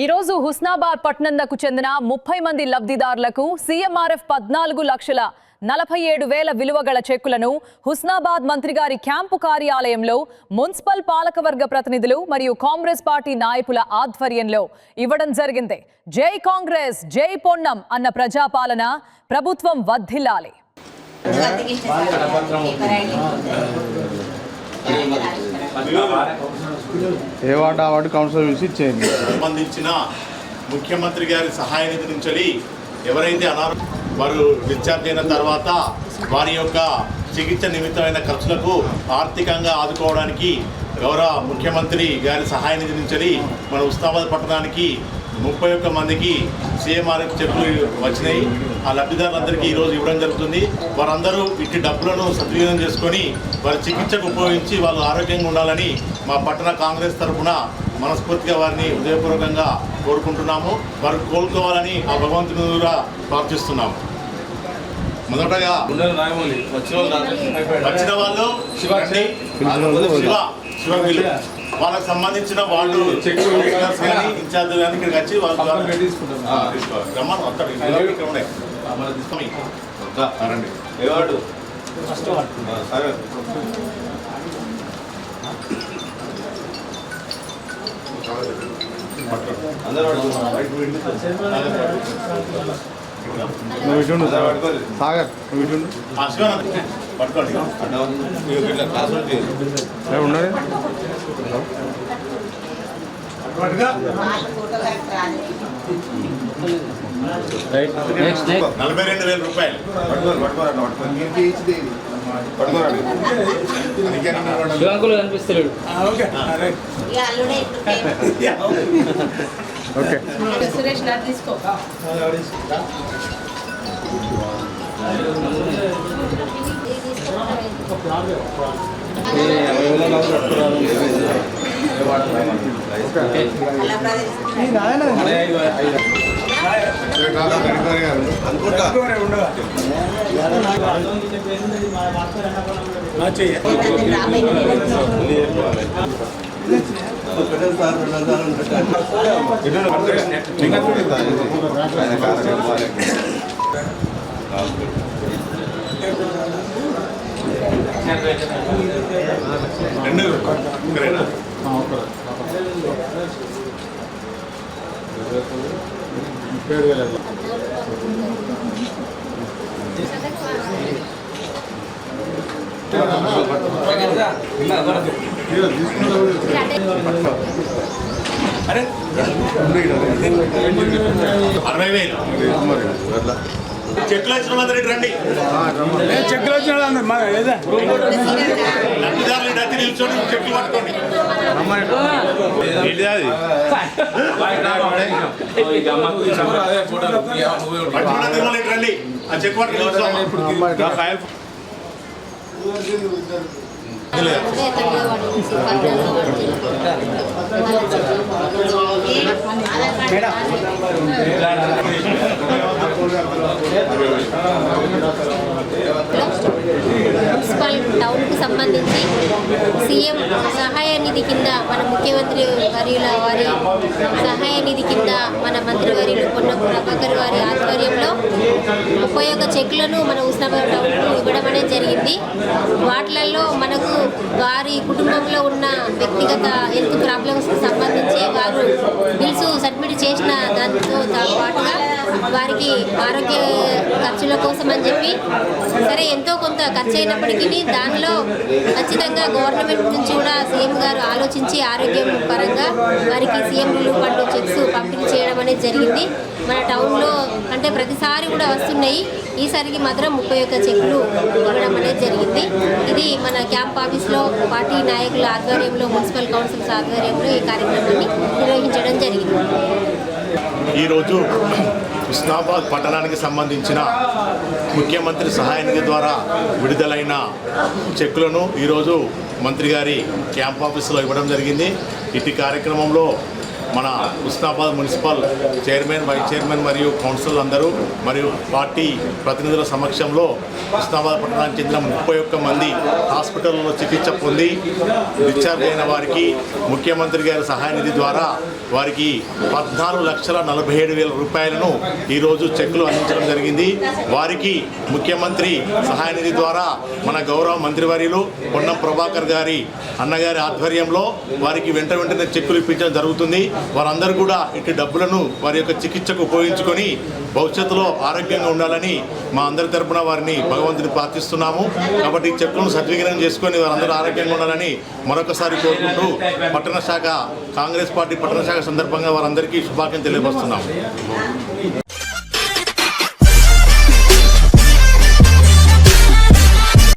ఈ రోజు హుస్నాబాద్ పట్టణంకు చెందిన 30 మంది లబ్ధిదారులకు సీఎంఆర్ఎఫ్ 14,47,000 విలువ గల చెక్కులను హుస్నాబాద్ మంత్రి గారి క్యాంపు కార్యాలయంలో మున్సిపల్ పాలకవర్గ ప్రతినిధులు మరియు కాంగ్రెస్ పార్టీ నాయకుల ఆధ్వర్యంలో ఇవ్వడం జరిగింది. జై కాంగ్రెస్, జై పొన్నం అన్న ప్రజాపాలన ప్రభుత్వం వర్ధిల్లాలి. సంబంధించిన ముఖ్యమంత్రి గారి సహాయ నిధి నుంచి ఎవరైతే వారు డిశ్చార్జ్ అయిన తర్వాత వారి యొక్క చికిత్స నిమిత్తమైన ఖర్చులకు ఆర్థికంగా ఆదుకోవడానికి గౌరవ ముఖ్యమంత్రి గారి సహాయ నిధి నుంచి మన హుస్నాబాద్ పట్టణానికి 31 మందికి సీఎంఆర్ఎఫ్ చెక్కులు వచ్చినాయి. ఆ లబ్ధిదారులందరికీ ఈరోజు ఇవ్వడం జరుగుతుంది. వారందరూ ఇట్టి డబ్బులను సద్వినియోగం చేసుకొని వారి చికిత్సకు ఉపయోగించి వాళ్ళు ఆరోగ్యంగా ఉండాలని మా పట్టణ కాంగ్రెస్ తరఫున మనస్ఫూర్తిగా వారిని హృదయపూర్వకంగా కోరుకుంటున్నాము. వారు కోలుకోవాలని ఆ భగవంతుని కూడా ప్రార్థిస్తున్నాము. మొదటగా వచ్చిన వాళ్ళు శివగిలు వాళ్ళకి సంబంధించిన వాళ్ళు ఇన్ఛార్జ్ కానీ ఇక్కడికి వచ్చి వాళ్ళు సాగర్ పట్టుకోండి ఉన్నది 42,000 రూపాయలు కనిపిస్తలేడు. ఓకే సురేష్ గారు తీసుకో. అరే 60,000 చెక్కులు వచ్చిన వాళ్ళందరూ రండి. చెక్కులు వచ్చిన లబ్ధిదారులు అతి నిల్చొని చెక్కులు పట్టుకోండి. రండి ఆ చెక్ పట్టుకోండి. మున్సిపల్ టౌన్కు సంబంధించి సీఎం సహాయ నిధి కింద మన ముఖ్యమంత్రి వర్యుల వారి సహాయ నిధి కింద మన మంత్రివర్యులు పొన్నం ప్రభాకర్ వారి ఆధ్వర్యంలో 31 చెక్కులను మన హుస్నాబాద్ టౌన్కు ఇవ్వడం అనేది జరిగింది. వాటిలలో మనకు వారి కుటుంబంలో ఉన్న వ్యక్తిగత హెల్త్ ప్రాబ్లమ్స్కి సంబంధించి వారు బిల్స్ సబ్మిట్ చేసిన దాంతో పాటుగా వారికి ఆరోగ్య ఖర్చుల కోసం అని చెప్పి సరే ఎంతో కొంత ఖర్చు అయినప్పటికీ దానిలో ఖచ్చితంగా గవర్నమెంట్ నుంచి కూడా సీఎం గారు ఆలోచించి ఆరోగ్యం పరంగా వారికి సీఎం రిలీఫ్ ఫండ్ చెక్స్ పంపిణీ చేయడం అనేది జరిగింది. మన టౌన్లో అంటే ప్రతిసారి కూడా వస్తున్నాయి. ఈసారికి మాత్రం 31 చెక్కులు ఇవ్వడం అనేది జరిగింది. ఇది మన క్యాంప్ ఆఫీస్లో పార్టీ నాయకుల ఆధ్వర్యంలో మున్సిపల్ కౌన్సిల్స్ ఆధ్వర్యంలో ఈ కార్యక్రమాన్ని నిర్వహించడం జరిగింది. ఈరోజు హుస్నాబాద్ పట్టణానికి సంబంధించిన ముఖ్యమంత్రి సహాయ నిధి ద్వారా విడుదలైన చెక్కులను ఈరోజు మంత్రి గారి క్యాంప్ ఆఫీసులో ఇవ్వడం జరిగింది. ఇటు కార్యక్రమంలో మన Husnabad municipal chairman, vice chairman మరియు కౌన్సిల్ అందరూ మరియు పార్టీ ప్రతినిధుల సమక్షంలో హుస్నాబాద్ పట్టణానికి చెందిన 31 మంది హాస్పిటల్లో చికిత్స పొంది డిశ్చార్జ్ అయిన వారికి ముఖ్యమంత్రి గారి సహాయ నిధి ద్వారా వారికి 14,47,000 రూపాయలను ఈరోజు చెక్కులు అందించడం జరిగింది. వారికి ముఖ్యమంత్రి సహాయ నిధి ద్వారా మన గౌరవ మంత్రివర్యులు పొన్నం ప్రభాకర్ గారి అన్నగారి ఆధ్వర్యంలో వారికి వెంటనే చెక్కులు ఇప్పించడం జరుగుతుంది. వారందరూ కూడా ఇటు డబ్బులను వారి యొక్క చికిత్సకు ఉపయోగించుకొని భవిష్యత్తులో ఆరోగ్యంగా ఉండాలని మా అందరి తరపున వారిని భగవంతుని ప్రార్థిస్తున్నాము. కాబట్టి ఈ చెక్కులను సద్వినియోగం చేసుకొని వారందరూ ఆరోగ్యంగా ఉండాలని మరొకసారి కోరుకుంటూ పట్టణ శాఖ కాంగ్రెస్ పార్టీ పట్టణ శాఖ సందర్భంగా వారందరికీ శుభాకాంక్షలు తెలియపరుస్తున్నాము.